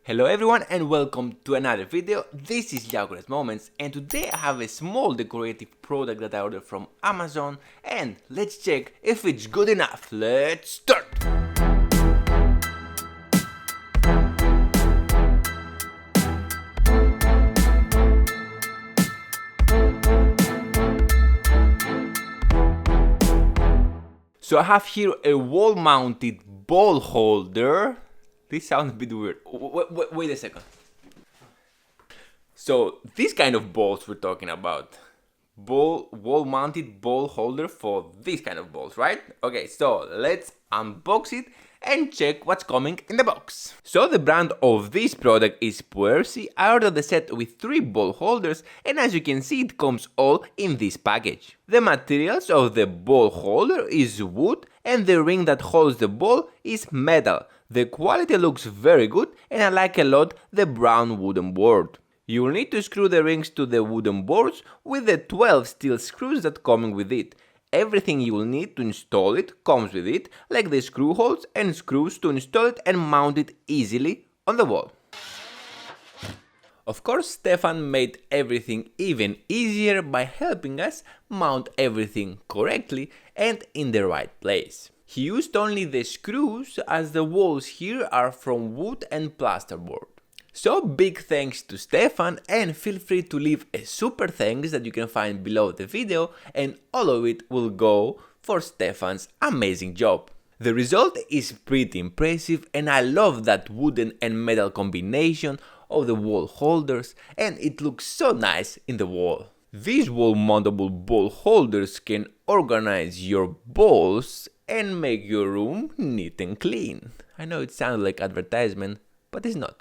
Hello everyone and welcome to another video. This is Liaucres Moments and today I have a small decorative product that I ordered from Amazon and let's check if it's good enough. Let's start! So I have here a wall-mounted ball holder. This sounds a bit weird. Wait a second. So this kind of balls we're talking about. Wall-mounted ball holder for this kind of balls, right? Okay, so let's unbox it and check what's coming in the box. So the brand of this product is PUERSI. I ordered the set with 3 ball holders and as you can see it comes all in this package. The materials of the ball holder is wood and the ring that holds the ball is metal. The quality looks very good and I like a lot the brown wooden board. You will need to screw the rings to the wooden boards with the 12 steel screws that come with it. Everything you will need to install it comes with it, like the screw holes and screws to install it and mount it easily on the wall. Of course, Stefan made everything even easier by helping us mount everything correctly and in the right place. He used only the screws as the walls here are from wood and plasterboard. So big thanks to Stefan and feel free to leave a super thanks that you can find below the video and all of it will go for Stefan's amazing job. The result is pretty impressive and I love that wooden and metal combination of the wall holders and it looks so nice in the wall. These wall mountable ball holders can organize your balls and make your room neat and clean. I know it sounds like advertisement, but it's not.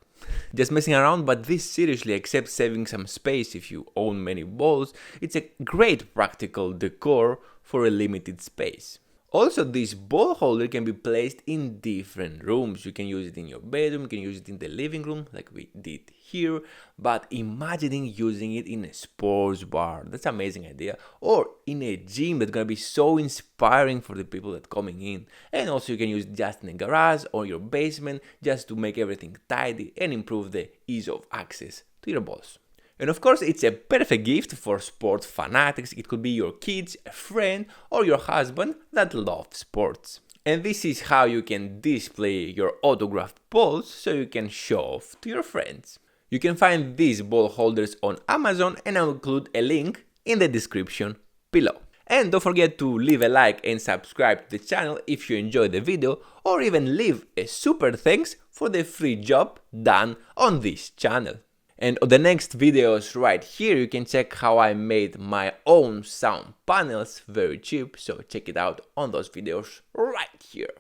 Just messing around, but this seriously, except saving some space if you own many balls, it's a great practical decor for a limited space. Also, this ball holder can be placed in different rooms. You can use it in your bedroom, you can use it in the living room, like we did here, but imagining using it in a sports bar, that's an amazing idea, or in a gym that's gonna be so inspiring for the people that coming in. And also you can use it just in a garage or your basement, just to make everything tidy and improve the ease of access to your balls. And of course, it's a perfect gift for sports fanatics. It could be your kids, a friend, or your husband that loves sports. And this is how you can display your autographed balls so you can show off to your friends. You can find these ball holders on Amazon and I'll include a link in the description below. And don't forget to leave a like and subscribe to the channel if you enjoyed the video or even leave a super thanks for the free job done on this channel. And on the next videos right here you can check how I made my own sound panels very cheap, so check it out on those videos right here.